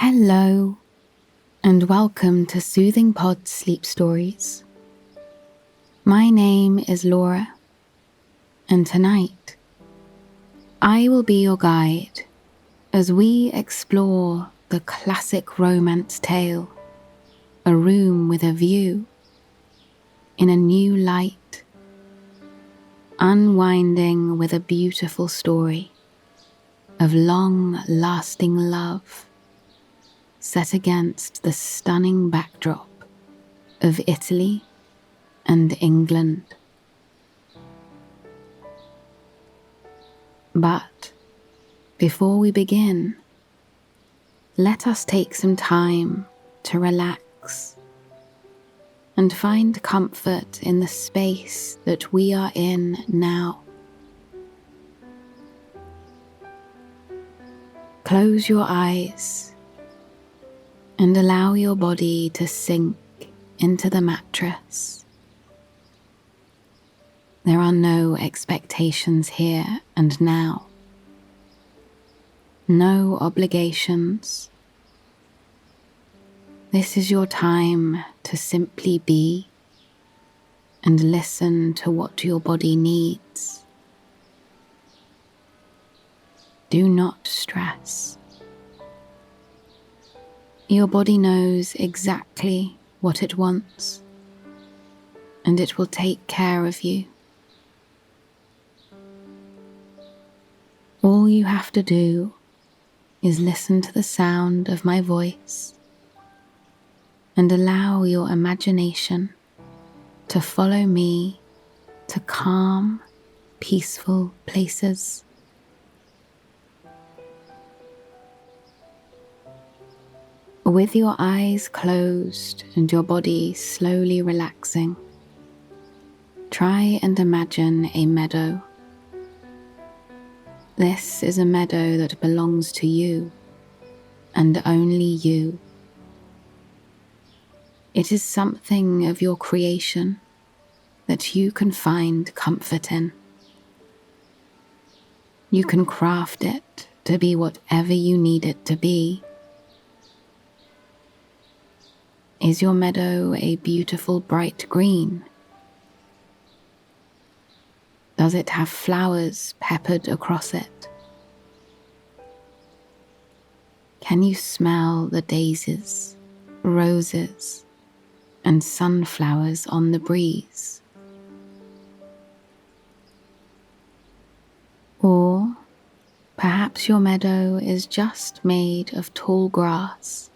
Hello, and welcome to Soothing Pod Sleep Stories. My name is Laura, and tonight I will be your guide as we explore the classic romance tale, A Room with a View, in a new light, unwinding with a beautiful story of long-lasting love set against the stunning backdrop of Italy and England. But before we begin, let us take some time to relax and find comfort in the space that we are in now. Close your eyes and allow your body to sink into the mattress. There are no expectations here and now. No obligations. This is your time to simply be and listen to what your body needs. Do not stress. Your body knows exactly what it wants, and it will take care of you. All you have to do is listen to the sound of my voice and allow your imagination to follow me to calm, peaceful places. With your eyes closed and your body slowly relaxing, try and imagine a meadow. This is a meadow that belongs to you, and only you. It is something of your creation that you can find comfort in. You can craft it to be whatever you need it to be. Is your meadow a beautiful bright green? Does it have flowers peppered across it? Can you smell the daisies, roses, and sunflowers on the breeze? Or perhaps your meadow is just made of tall grass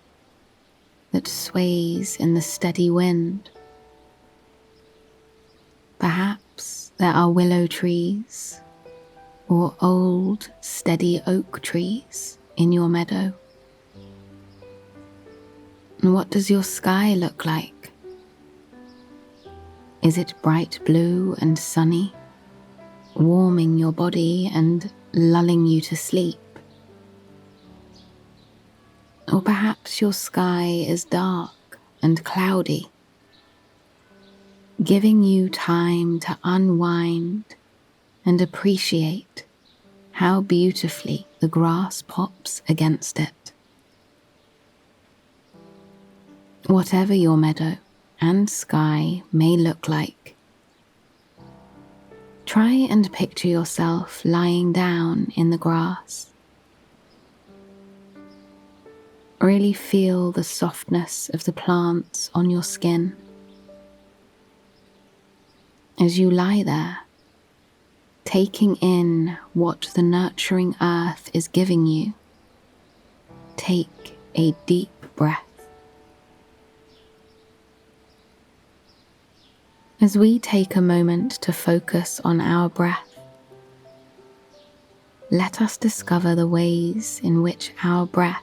that sways in the steady wind. Perhaps there are willow trees or old, steady oak trees in your meadow. And what does your sky look like? Is it bright blue and sunny, warming your body and lulling you to sleep? Or perhaps your sky is dark and cloudy, giving you time to unwind and appreciate how beautifully the grass pops against it. Whatever your meadow and sky may look like, try and picture yourself lying down in the grass. Really feel the softness of the plants on your skin. As you lie there, taking in what the nurturing earth is giving you, take a deep breath. As we take a moment to focus on our breath, let us discover the ways in which our breath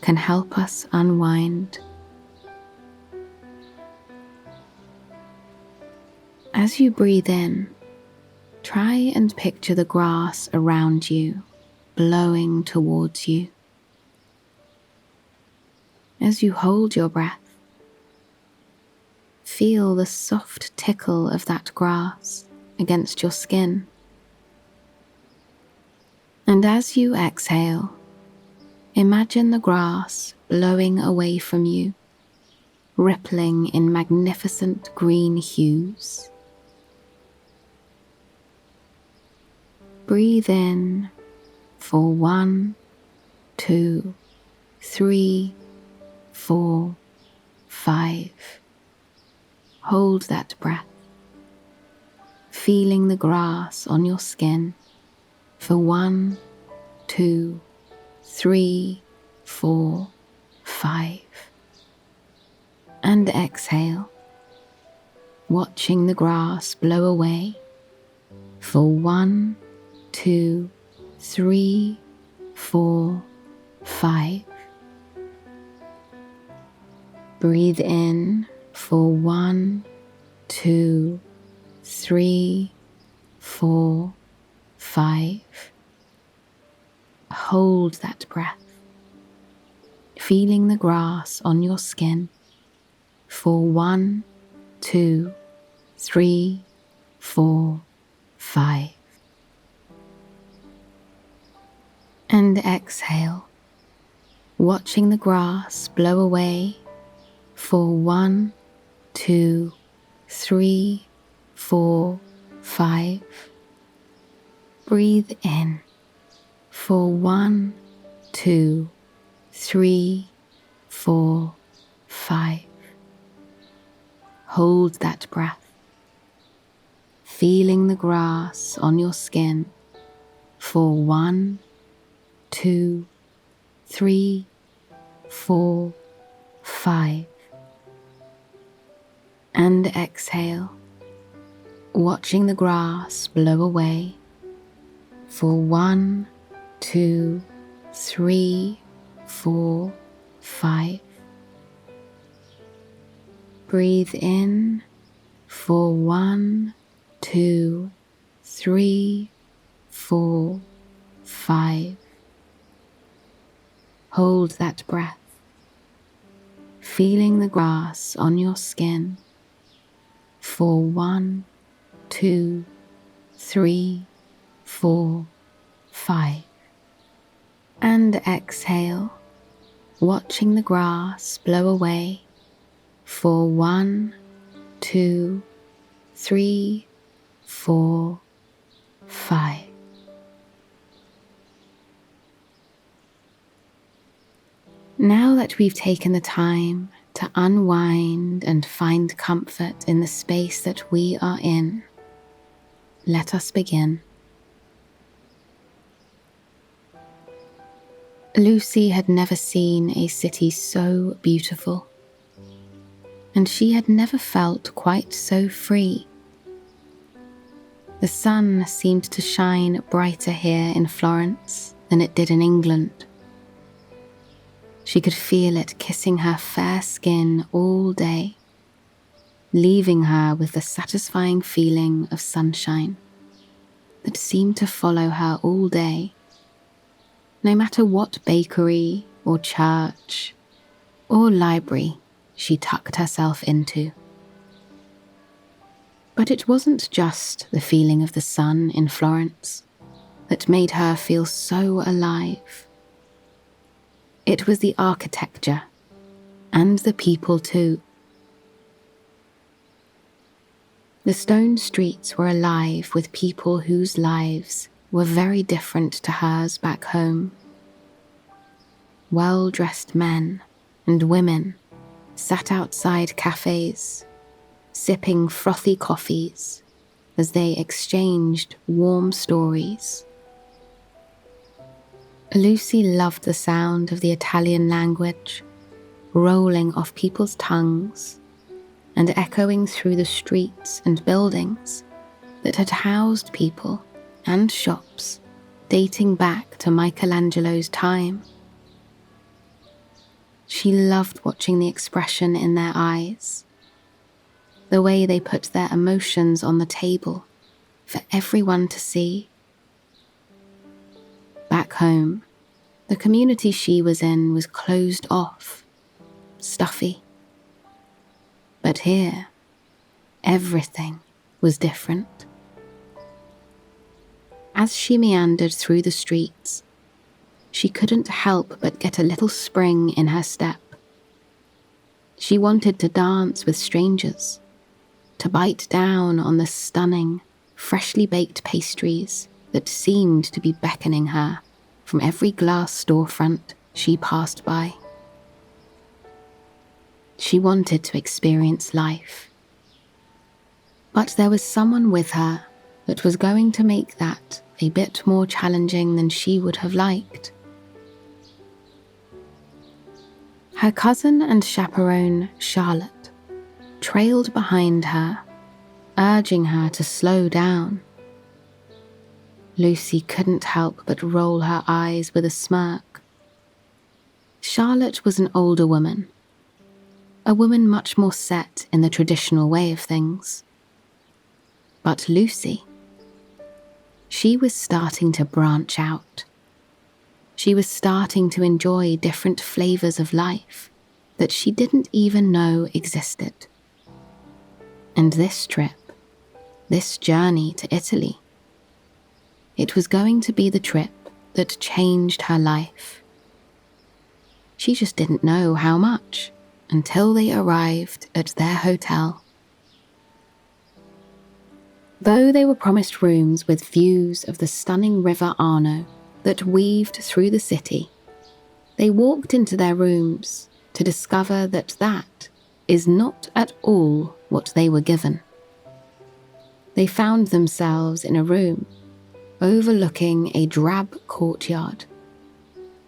can help us unwind. As you breathe in, try and picture the grass around you blowing towards you. As you hold your breath, feel the soft tickle of that grass against your skin. And as you exhale, Imagine the grass blowing away from you, rippling in magnificent green hues. Breathe in for 1, 2, 3, 4, 5. Hold that breath, feeling the grass on your skin for 1, 2, 3, 4, 5. And exhale, watching the grass blow away for 1, 2, 3, 4, 5. Breathe in for 1, 2, 3, 4, 5. Hold that breath, feeling the grass on your skin for 1, 2, 3, 4, 5. And exhale, watching the grass blow away for 1, 2, 3, 4, 5. Breathe in for 1, 2, 3, 4, 5. Hold that breath, feeling the grass on your skin for 1, 2, 3, 4, 5. And exhale, watching the grass blow away for 1, 2, 3, 4, 5. Breathe in for 1, 2, 3, 4, 5. Hold that breath, feeling the grass on your skin for 1, 2, 3, 4, 5. And exhale, watching the grass blow away for 1, 2, 3, 4, 5. Now that we've taken the time to unwind and find comfort in the space that we are in, let us begin. Lucy had never seen a city so beautiful, and she had never felt quite so free. The sun seemed to shine brighter here in Florence than it did in England. She could feel it kissing her fair skin all day, leaving her with the satisfying feeling of sunshine that seemed to follow her all day, no matter what bakery or church or library she tucked herself into. But it wasn't just the feeling of the sun in Florence that made her feel so alive. It was the architecture, and the people too. The stone streets were alive with people whose lives were very different to hers back home. Well-dressed men and women sat outside cafes, sipping frothy coffees as they exchanged warm stories. Lucy loved the sound of the Italian language rolling off people's tongues and echoing through the streets and buildings that had housed people and shops dating back to Michelangelo's time. She loved watching the expression in their eyes, the way they put their emotions on the table for everyone to see. Back home, the community she was in was closed off, stuffy. But here, everything was different. As she meandered through the streets, she couldn't help but get a little spring in her step. She wanted to dance with strangers, to bite down on the stunning, freshly baked pastries that seemed to be beckoning her from every glass storefront she passed by. She wanted to experience life. But there was someone with her that was going to make that a bit more challenging than she would have liked. Her cousin and chaperone, Charlotte, trailed behind her, urging her to slow down. Lucy couldn't help but roll her eyes with a smirk. Charlotte was an older woman, a woman much more set in the traditional way of things. But Lucy, she was starting to branch out. She was starting to enjoy different flavors of life that she didn't even know existed. And this trip, this journey to Italy, it was going to be the trip that changed her life. She just didn't know how much until they arrived at their hotel. Though they were promised rooms with views of the stunning River Arno that weaved through the city, they walked into their rooms to discover that that is not at all what they were given. They found themselves in a room overlooking a drab courtyard,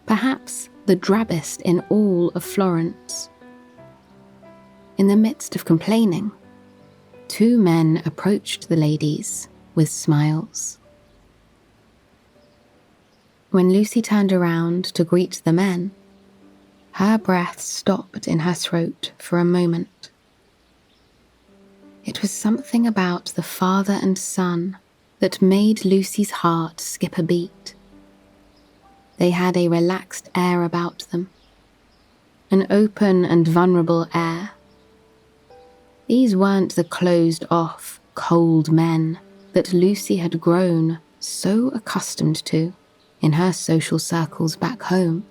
perhaps the drabbest in all of Florence. In the midst of complaining, 2 men approached the ladies with smiles. When Lucy turned around to greet the men, her breath stopped in her throat for a moment. It was something about the father and son that made Lucy's heart skip a beat. They had a relaxed air about them, an open and vulnerable air. These weren't the closed-off, cold men that Lucy had grown so accustomed to in her social circles back home.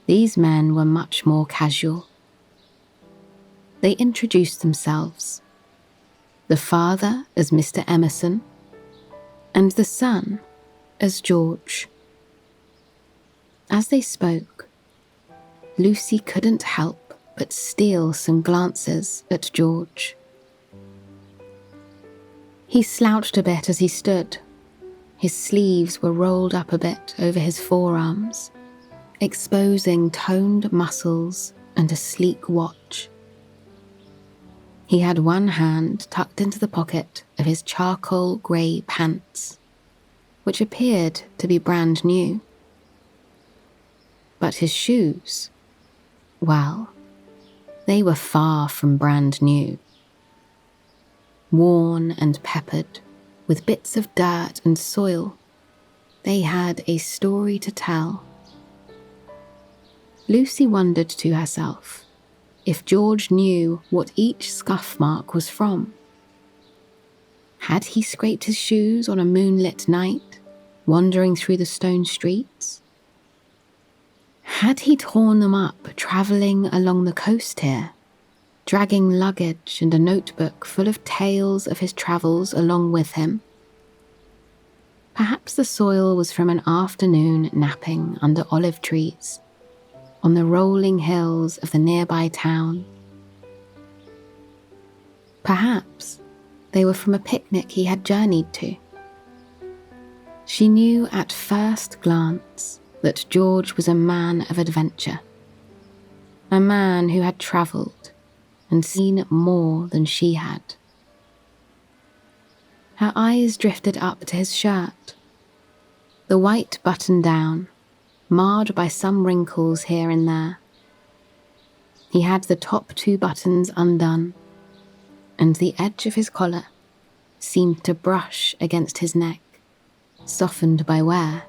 These men were much more casual. They introduced themselves, the father as Mr. Emerson, and the son as George. As they spoke, Lucy couldn't help but steal some glances at George. He slouched a bit as he stood. His sleeves were rolled up a bit over his forearms, exposing toned muscles and a sleek watch. He had one hand tucked into the pocket of his charcoal grey pants, which appeared to be brand new. But his shoes, well, they were far from brand new. Worn and peppered, with bits of dirt and soil, they had a story to tell. Lucy wondered to herself if George knew what each scuff mark was from. Had he scraped his shoes on a moonlit night, wandering through the stone streets? Had he torn them up travelling along the coast here, dragging luggage and a notebook full of tales of his travels along with him? Perhaps the soil was from an afternoon napping under olive trees on the rolling hills of the nearby town. Perhaps they were from a picnic he had journeyed to. She knew at first glance that George was a man of adventure, a man who had travelled and seen more than she had. Her eyes drifted up to his shirt, the white button down, marred by some wrinkles here and there. He had the top 2 buttons undone, and the edge of his collar seemed to brush against his neck, softened by wear.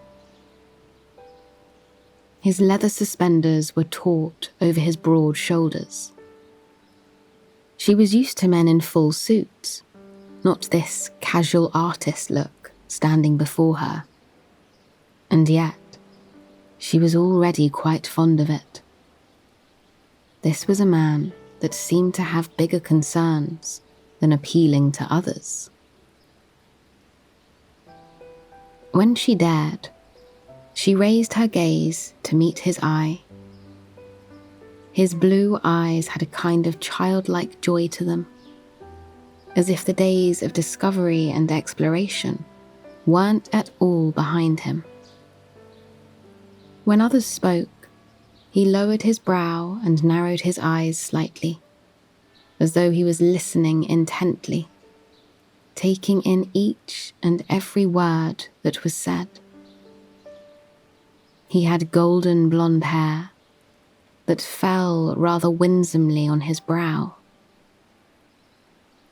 His leather suspenders were taut over his broad shoulders. She was used to men in full suits, not this casual artist look standing before her. And yet, She was already quite fond of it. This was a man that seemed to have bigger concerns than appealing to others. When she dared, she raised her gaze to meet his eye. His blue eyes had a kind of childlike joy to them, as if the days of discovery and exploration weren't at all behind him. When others spoke, he lowered his brow and narrowed his eyes slightly, as though he was listening intently, taking in each and every word that was said. He had golden blonde hair that fell rather winsomely on his brow.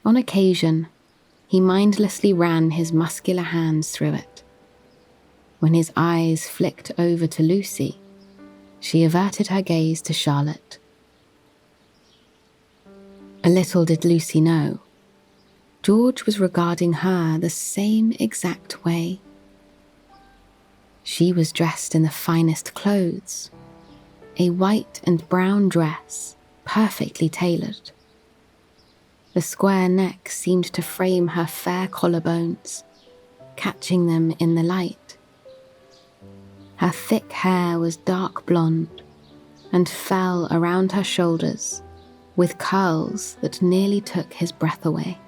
On occasion, he mindlessly ran his muscular hands through it. When his eyes flicked over to Lucy, she averted her gaze to Charlotte. A little did Lucy know, George was regarding her the same exact way. She was dressed in the finest clothes, a white and brown dress, perfectly tailored. The square neck seemed to frame her fair collarbones, catching them in the light. Her thick hair was dark blonde and fell around her shoulders with curls that nearly took his breath away.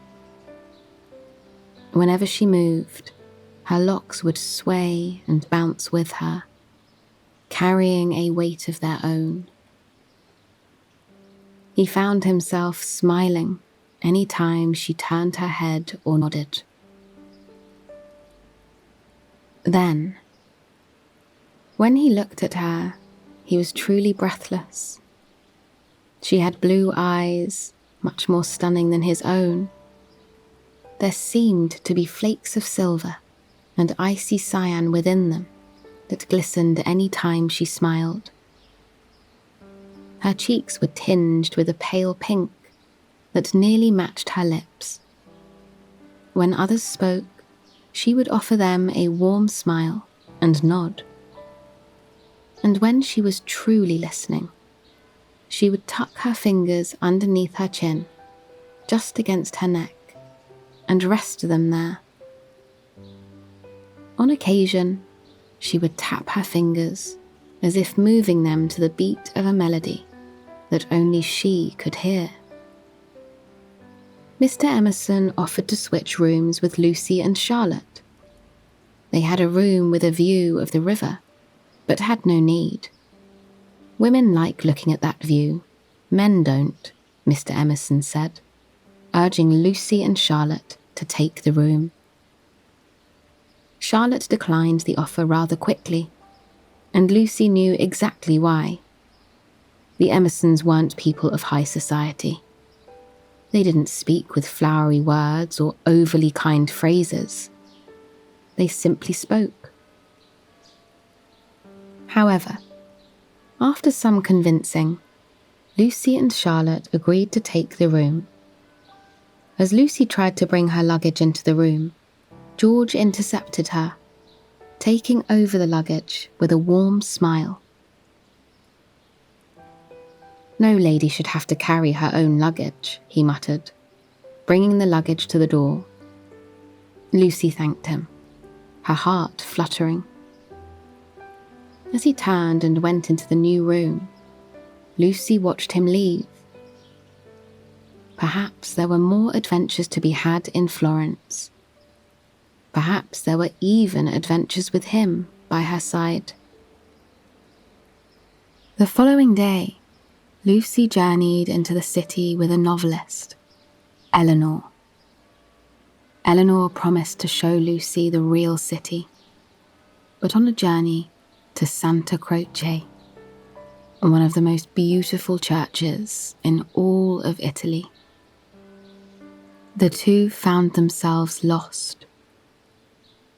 Whenever she moved, her locks would sway and bounce with her, carrying a weight of their own. He found himself smiling any time she turned her head or nodded. Then, when he looked at her, he was truly breathless. She had blue eyes, much more stunning than his own. There seemed to be flakes of silver and icy cyan within them that glistened any time she smiled. Her cheeks were tinged with a pale pink that nearly matched her lips. When others spoke, she would offer them a warm smile and nod. And when she was truly listening, she would tuck her fingers underneath her chin, just against her neck, and rest them there. On occasion, she would tap her fingers as if moving them to the beat of a melody that only she could hear. Mr. Emerson offered to switch rooms with Lucy and Charlotte. They had a room with a view of the river, but had no need. Women like looking at that view, men don't, Mr. Emerson said, urging Lucy and Charlotte to take the room. Charlotte declined the offer rather quickly, and Lucy knew exactly why. The Emersons weren't people of high society. They didn't speak with flowery words or overly kind phrases. They simply spoke. However, after some convincing, Lucy and Charlotte agreed to take the room. As Lucy tried to bring her luggage into the room, George intercepted her, taking over the luggage with a warm smile. No lady should have to carry her own luggage, he muttered, bringing the luggage to the door. Lucy thanked him, her heart fluttering. As he turned and went into the new room, Lucy watched him leave. Perhaps there were more adventures to be had in Florence. Perhaps there were even adventures with him by her side. The following day, Lucy journeyed into the city with a novelist, Eleanor. Eleanor promised to show Lucy the real city, but on a journey to Santa Croce, one of the most beautiful churches in all of Italy. The two found themselves lost.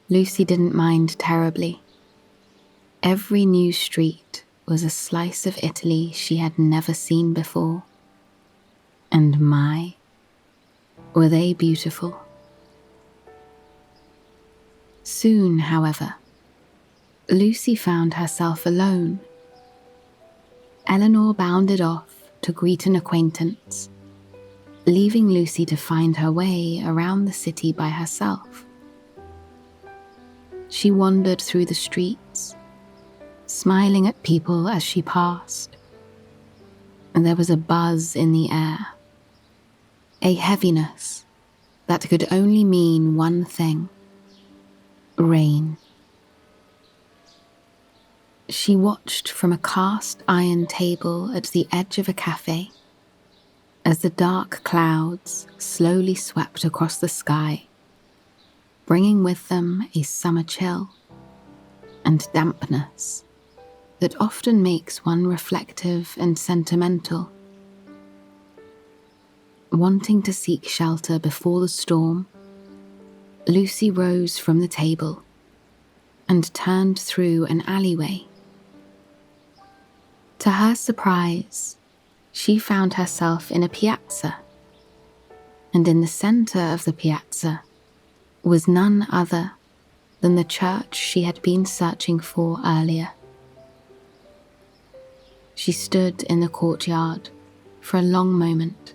Lucy didn't mind terribly. Every new street was a slice of Italy she had never seen before. And my, were they beautiful. Soon, however, Lucy found herself alone. Eleanor bounded off to greet an acquaintance, leaving Lucy to find her way around the city by herself. She wandered through the streets, smiling at people as she passed, and there was a buzz in the air, a heaviness that could only mean one thing: rain. She watched from a cast iron table at the edge of a cafe as the dark clouds slowly swept across the sky, bringing with them a summer chill and dampness that often makes one reflective and sentimental. Wanting to seek shelter before the storm, Lucy rose from the table and turned through an alleyway. To her surprise, she found herself in a piazza, and in the center of the piazza was none other than the church she had been searching for earlier. She stood in the courtyard for a long moment,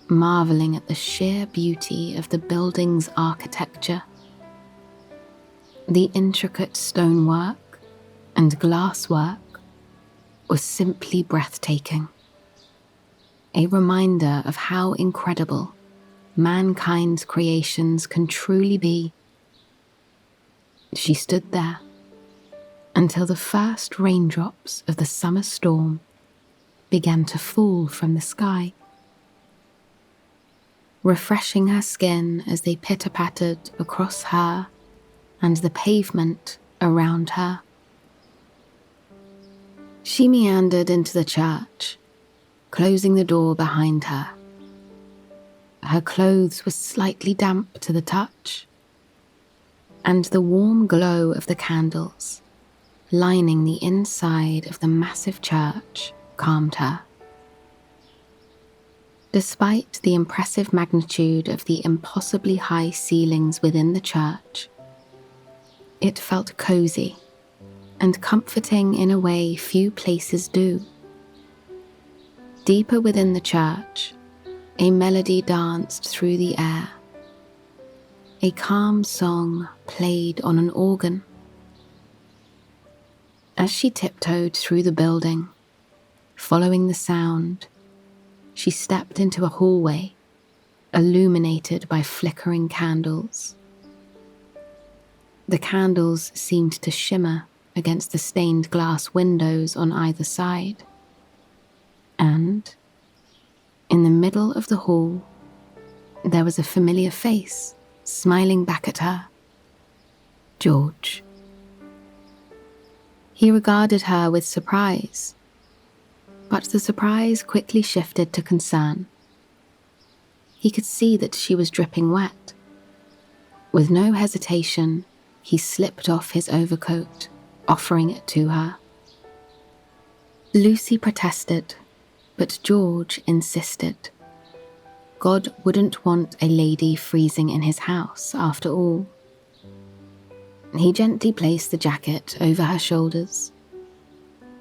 marveling at the sheer beauty of the building's architecture. The intricate stonework and glasswork was simply breathtaking, a reminder of how incredible mankind's creations can truly be. She stood there until the first raindrops of the summer storm began to fall from the sky, refreshing her skin as they pitter-pattered across her and the pavement around her. She meandered into the church, closing the door behind her. Her clothes were slightly damp to the touch, and the warm glow of the candles lining the inside of the massive church calmed her. Despite the impressive magnitude of the impossibly high ceilings within the church, it felt cozy and comforting in a way few places do. Deeper within the church, a melody danced through the air. A calm song played on an organ. As she tiptoed through the building, following the sound, she stepped into a hallway illuminated by flickering candles. The candles seemed to shimmer against the stained glass windows on either side. And, in the middle of the hall, there was a familiar face smiling back at her. George. He regarded her with surprise, but the surprise quickly shifted to concern. He could see that she was dripping wet. With no hesitation, he slipped off his overcoat, offering it to her. Lucy protested, but George insisted. God wouldn't want a lady freezing in his house, after all. He gently placed the jacket over her shoulders.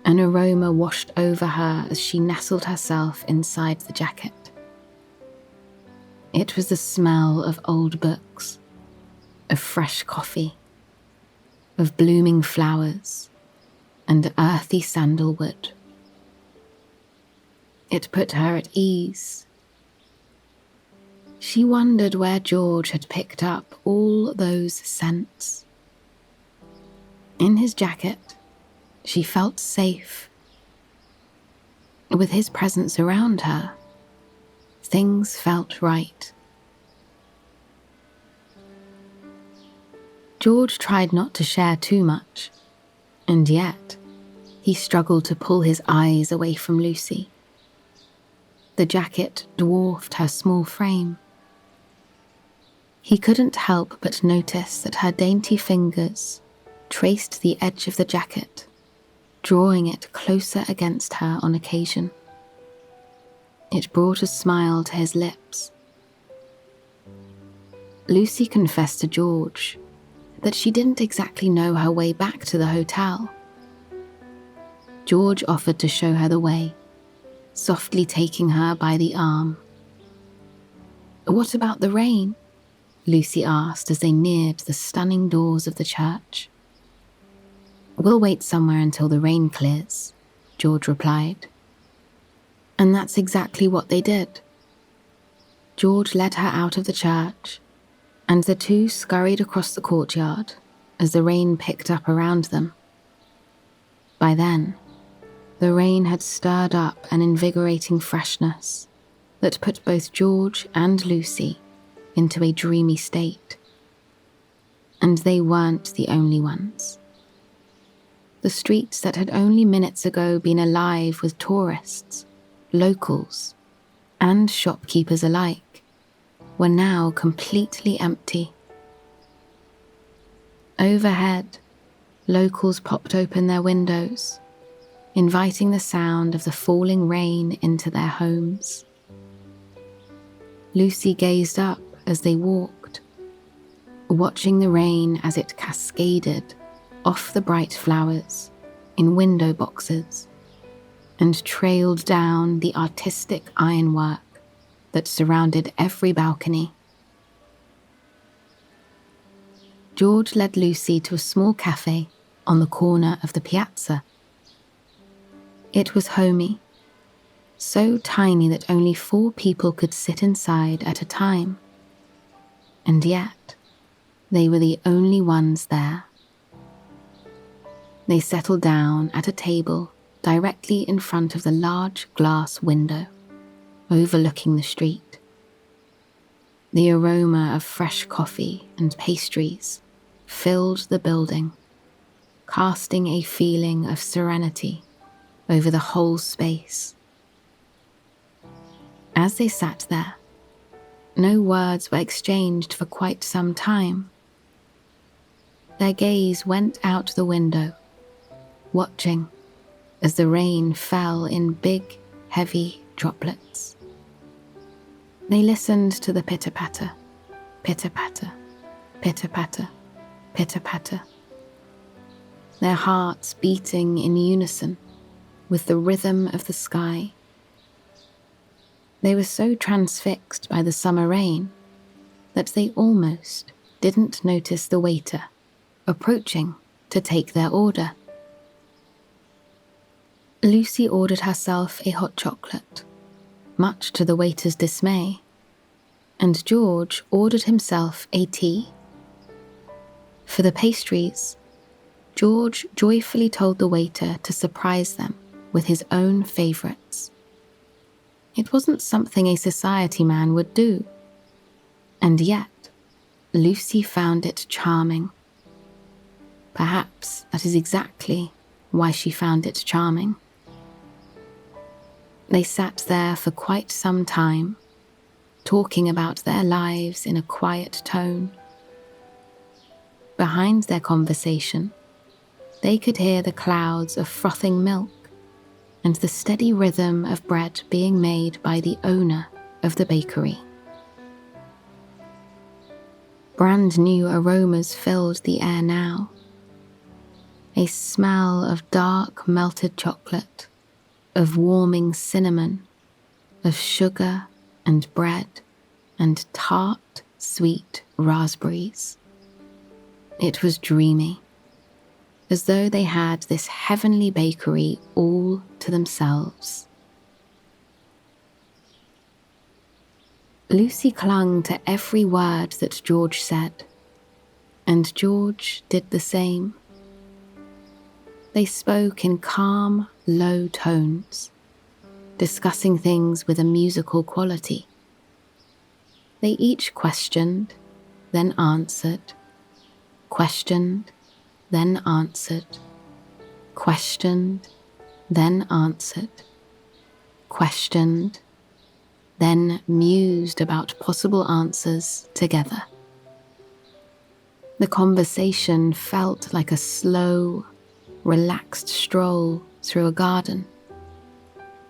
An aroma washed over her as she nestled herself inside the jacket. It was the smell of old books, of fresh coffee, of blooming flowers, and earthy sandalwood. It put her at ease. She wondered where George had picked up all those scents. In his jacket, she felt safe. With his presence around her, things felt right. George tried not to share too much, and yet he struggled to pull his eyes away from Lucy. The jacket dwarfed her small frame. He couldn't help but notice that her dainty fingers traced the edge of the jacket, drawing it closer against her on occasion. It brought a smile to his lips. Lucy confessed to George that she didn't exactly know her way back to the hotel. George offered to show her the way, softly taking her by the arm. "What about the rain?" Lucy asked as they neared the stunning doors of the church. "We'll wait somewhere until the rain clears," George replied. And that's exactly what they did. George led her out of the church, and the two scurried across the courtyard as the rain picked up around them. By then, the rain had stirred up an invigorating freshness that put both George and Lucy into a dreamy state. And they weren't the only ones. The streets that had only minutes ago been alive with tourists, locals, and shopkeepers alike were now completely empty. Overhead, locals popped open their windows, inviting the sound of the falling rain into their homes. Lucy gazed up as they walked, watching the rain as it cascaded off the bright flowers in window boxes and trailed down the artistic ironwork that surrounded every balcony. George led Lucy to a small cafe on the corner of the piazza. It was homey, so tiny that only 4 people could sit inside at a time. And yet, they were the only ones there. They settled down at a table directly in front of the large glass window, overlooking the street. The aroma of fresh coffee and pastries filled the building, casting a feeling of serenity over the whole space. As they sat there, no words were exchanged for quite some time. Their gaze went out the window, watching as the rain fell in big, heavy droplets. They listened to the pitter-patter, pitter-patter, pitter-patter, pitter-patter, their hearts beating in unison with the rhythm of the sky. They were so transfixed by the summer rain that they almost didn't notice the waiter approaching to take their order. Lucy ordered herself a hot chocolate, much to the waiter's dismay, and George ordered himself a tea. For the pastries, George joyfully told the waiter to surprise them with his own favourites. It wasn't something a society man would do, and yet Lucy found it charming. Perhaps that is exactly why she found it charming. They sat there for quite some time, talking about their lives in a quiet tone. Behind their conversation, they could hear the clouds of frothing milk and the steady rhythm of bread being made by the owner of the bakery. Brand new aromas filled the air now. A smell of dark melted chocolate, of warming cinnamon, of sugar and bread, and tart, sweet raspberries. It was dreamy, as though they had this heavenly bakery all to themselves. Lucy clung to every word that George said, and George did the same. They spoke in calm, low tones, discussing things with a musical quality. They each questioned, then answered, questioned, then answered, questioned, then answered, questioned, then mused about possible answers together. The conversation felt like a slow, relaxed stroll through a garden,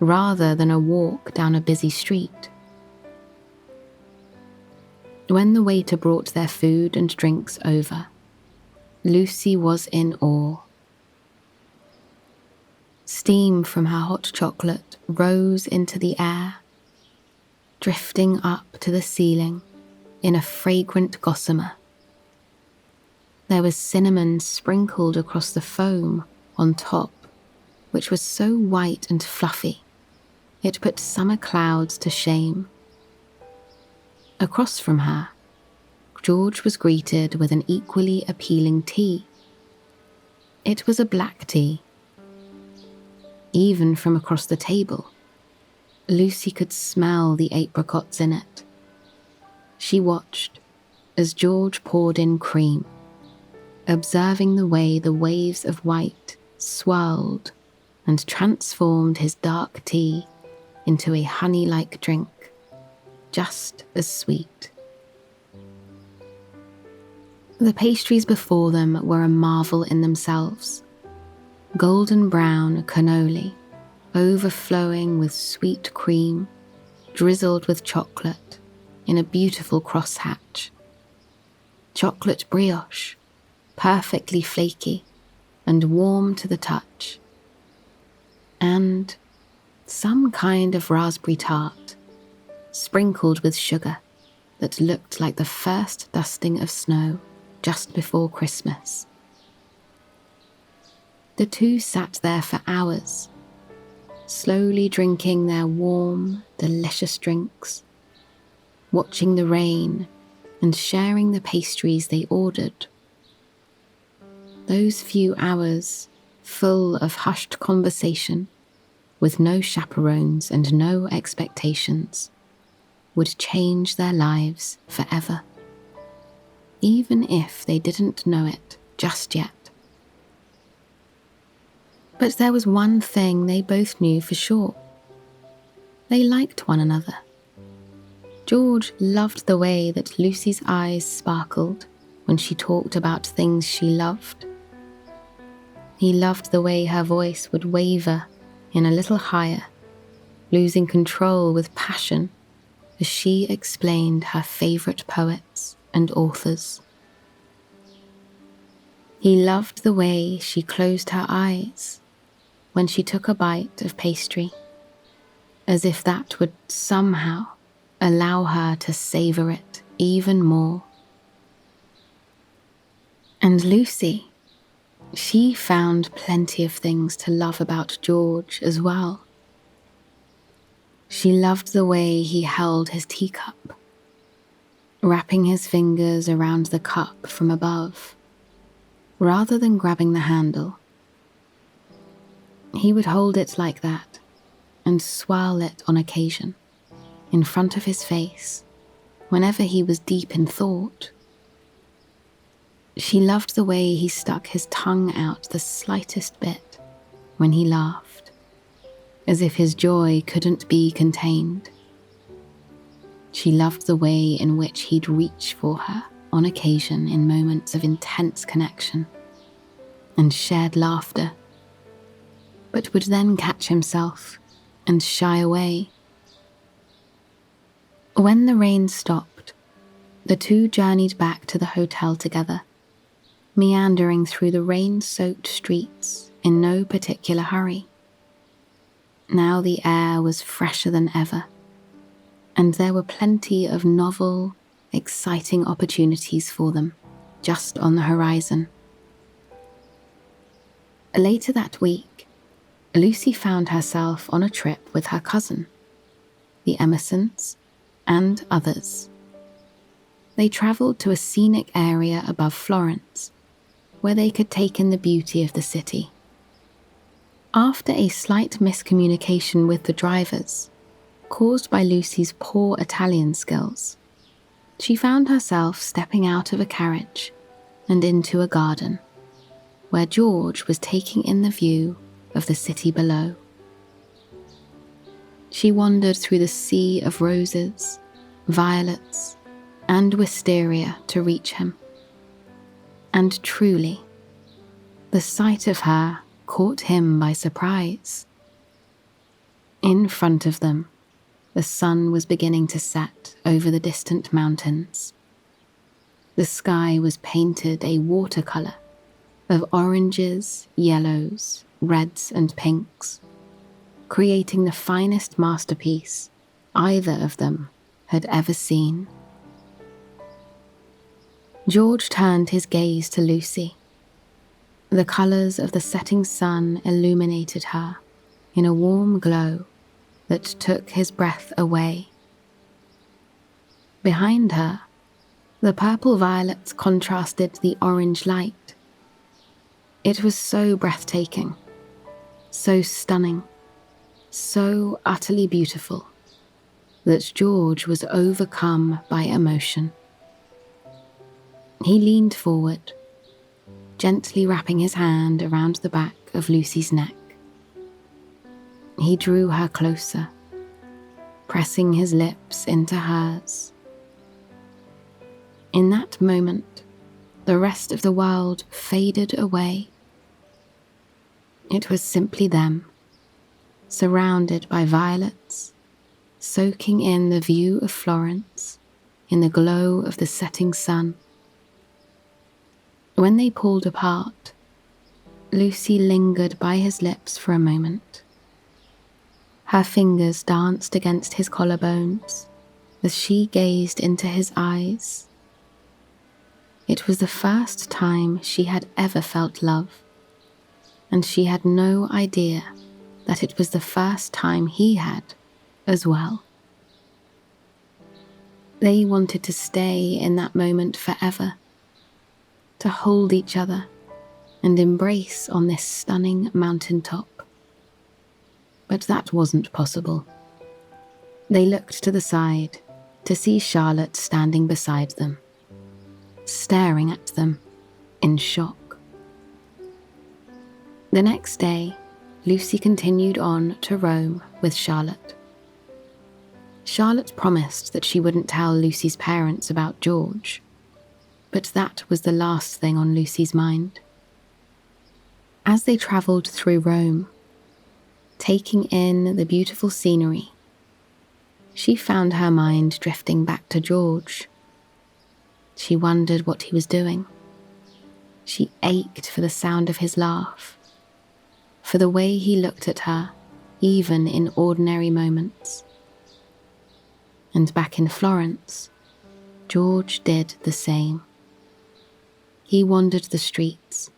rather than a walk down a busy street. When the waiter brought their food and drinks over, Lucy was in awe. Steam from her hot chocolate rose into the air, drifting up to the ceiling in a fragrant gossamer. There was cinnamon sprinkled across the foam on top, which was so white and fluffy, it put summer clouds to shame. Across from her, George was greeted with an equally appealing tea. It was a black tea. Even from across the table, Lucy could smell the apricots in it. She watched as George poured in cream, observing the way the waves of white swirled and transformed his dark tea into a honey-like drink, just as sweet. The pastries before them were a marvel in themselves. Golden brown cannoli, overflowing with sweet cream, drizzled with chocolate in a beautiful crosshatch. Chocolate brioche, perfectly flaky and warm to the touch. And some kind of raspberry tart, sprinkled with sugar, that looked like the first dusting of snow just before Christmas. The two sat there for hours, slowly drinking their warm, delicious drinks, watching the rain and sharing the pastries they ordered. Those few hours full of hushed conversation, with no chaperones and no expectations, would change their lives forever, even if they didn't know it just yet. But there was one thing they both knew for sure. They liked one another. George loved the way that Lucy's eyes sparkled when she talked about things she loved. He loved the way her voice would waver in a little higher, losing control with passion as she explained her favourite poets and authors. He loved the way she closed her eyes when she took a bite of pastry, as if that would somehow allow her to savour it even more. And Lucy, she found plenty of things to love about George as well. She loved the way he held his teacup, wrapping his fingers around the cup from above, rather than grabbing the handle. He would hold it like that and swirl it on occasion, in front of his face, whenever he was deep in thought. She loved the way he stuck his tongue out the slightest bit when he laughed, as if his joy couldn't be contained. She loved the way in which he'd reach for her on occasion in moments of intense connection and shared laughter, but would then catch himself and shy away. When the rain stopped, the two journeyed back to the hotel together, meandering through the rain-soaked streets in no particular hurry. Now the air was fresher than ever, and there were plenty of novel, exciting opportunities for them just on the horizon. Later that week, Lucy found herself on a trip with her cousin, the Emersons, and others. They travelled to a scenic area above Florence, where they could take in the beauty of the city. After a slight miscommunication with the drivers, caused by Lucy's poor Italian skills, she found herself stepping out of a carriage and into a garden, where George was taking in the view of the city below. She wandered through the sea of roses, violets, and wisteria to reach him. And truly, the sight of her caught him by surprise. In front of them, the sun was beginning to set over the distant mountains. The sky was painted a watercolour of oranges, yellows, reds and pinks, creating the finest masterpiece either of them had ever seen. George turned his gaze to Lucy. The colours of the setting sun illuminated her in a warm glow that took his breath away. Behind her, the purple violets contrasted the orange light. It was so breathtaking, so stunning, so utterly beautiful that George was overcome by emotion. He leaned forward, gently wrapping his hand around the back of Lucy's neck. He drew her closer, pressing his lips into hers. In that moment, the rest of the world faded away. It was simply them, surrounded by violets, soaking in the view of Florence in the glow of the setting sun. When they pulled apart, Lucy lingered by his lips for a moment. Her fingers danced against his collarbones as she gazed into his eyes. It was the first time she had ever felt love, and she had no idea that it was the first time he had as well. They wanted to stay in that moment forever, to hold each other and embrace on this stunning mountaintop. But that wasn't possible. They looked to the side to see Charlotte standing beside them, staring at them in shock. The next day, Lucy continued on to Rome with Charlotte. Charlotte promised that she wouldn't tell Lucy's parents about George, but that was the last thing on Lucy's mind. As they travelled through Rome, taking in the beautiful scenery, she found her mind drifting back to George. She wondered what he was doing. She ached for the sound of his laugh, for the way he looked at her, even in ordinary moments. And back in Florence, George did the same. He wandered the streets,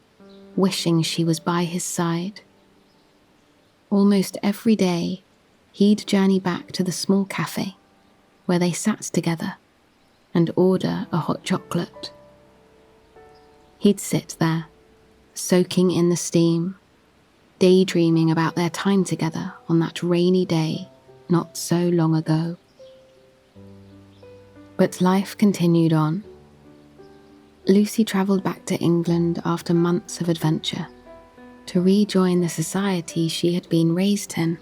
wishing she was by his side. Almost every day, he'd journey back to the small cafe where they sat together and order a hot chocolate. He'd sit there, soaking in the steam, daydreaming about their time together on that rainy day not so long ago. But life continued on. Lucy travelled back to England after months of adventure to rejoin the society she had been raised in.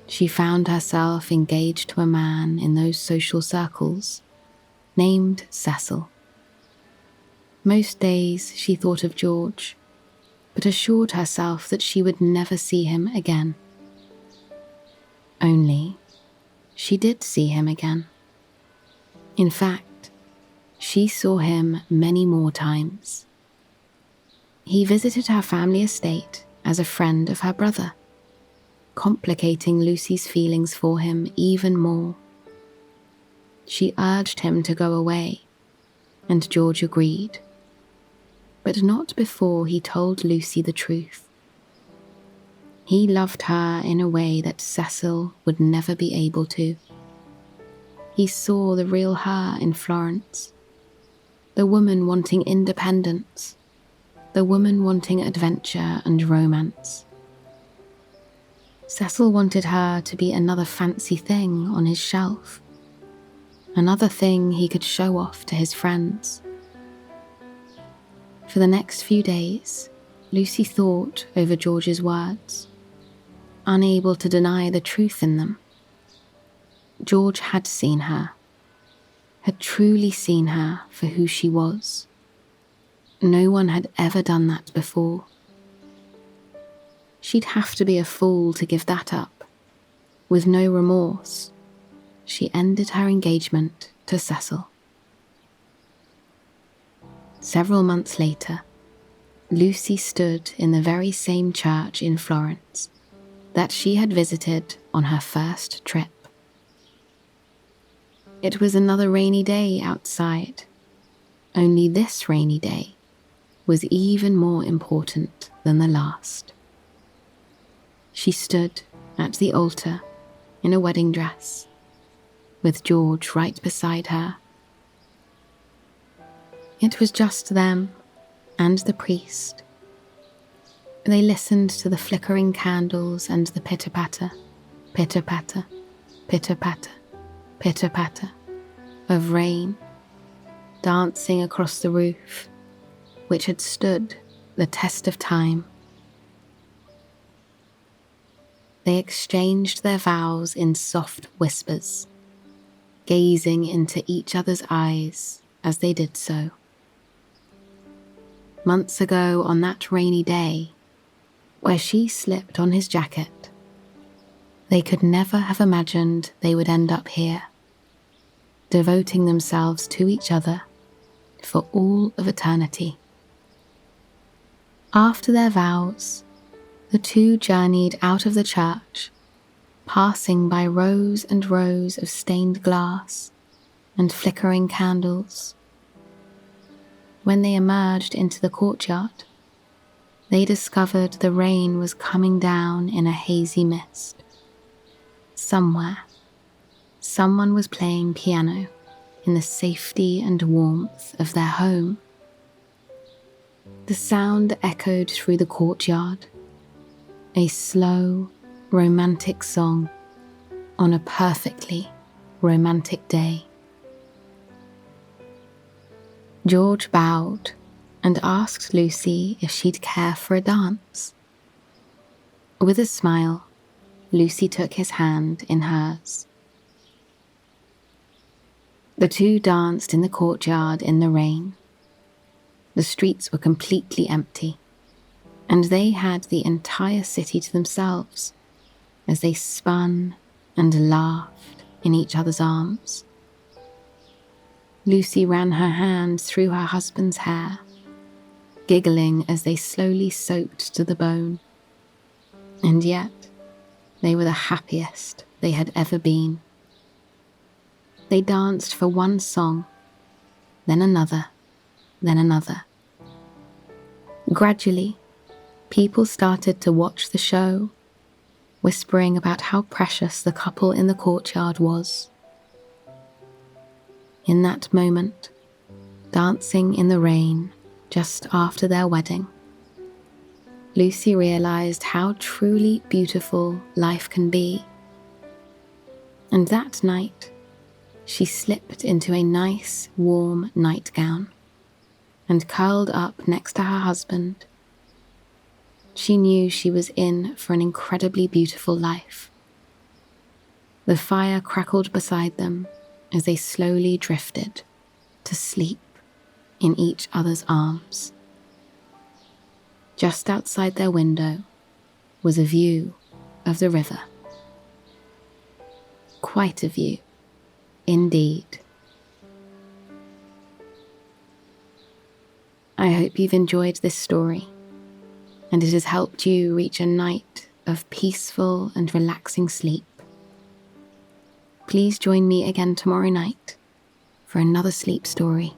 She found herself engaged to a man in those social circles, named Cecil. Most days she thought of George, but assured herself that she would never see him again. Only, she did see him again. In fact, she saw him many more times. He visited her family estate as a friend of her brother, complicating Lucy's feelings for him even more. She urged him to go away, and George agreed, but not before he told Lucy the truth. He loved her in a way that Cecil would never be able to. He saw the real her in Florence, the woman wanting independence, the woman wanting adventure and romance. Cecil wanted her to be another fancy thing on his shelf, another thing he could show off to his friends. For the next few days, Lucy thought over George's words, unable to deny the truth in them. George had seen her, had truly seen her for who she was. No one had ever done that before. She'd have to be a fool to give that up. With no remorse, she ended her engagement to Cecil. Several months later, Lucy stood in the very same church in Florence that she had visited on her first trip. It was another rainy day outside, only this rainy day was even more important than the last. She stood at the altar in a wedding dress, with George right beside her. It was just them and the priest. They listened to the flickering candles and the pitter-patter, pitter-patter, pitter-patter, pitter-patter of rain dancing across the roof, which had stood the test of time. They exchanged their vows in soft whispers, gazing into each other's eyes as they did so. Months ago, on that rainy day, where she slipped on his jacket, they could never have imagined they would end up here, devoting themselves to each other for all of eternity. After their vows, the two journeyed out of the church, passing by rows and rows of stained glass and flickering candles. When they emerged into the courtyard, they discovered the rain was coming down in a hazy mist. Somewhere, someone was playing piano in the safety and warmth of their home. The sound echoed through the courtyard, a slow, romantic song on a perfectly romantic day. George bowed and asked Lucy if she'd care for a dance. With a smile, Lucy took his hand in hers. The two danced in the courtyard in the rain. The streets were completely empty, and they had the entire city to themselves as they spun and laughed in each other's arms. Lucy ran her hand through her husband's hair, giggling as they slowly soaked to the bone. And yet, they were the happiest they had ever been. They danced for one song, then another, then another. Gradually, people started to watch the show, whispering about how precious the couple in the courtyard was. In that moment, dancing in the rain just after their wedding, Lucy realized how truly beautiful life can be. And that night, she slipped into a nice, warm nightgown and curled up next to her husband. She knew she was in for an incredibly beautiful life. The fire crackled beside them as they slowly drifted to sleep in each other's arms. Just outside their window was a view of the river. Quite a view, indeed. I hope you've enjoyed this story, and it has helped you reach a night of peaceful and relaxing sleep. Please join me again tomorrow night for another sleep story.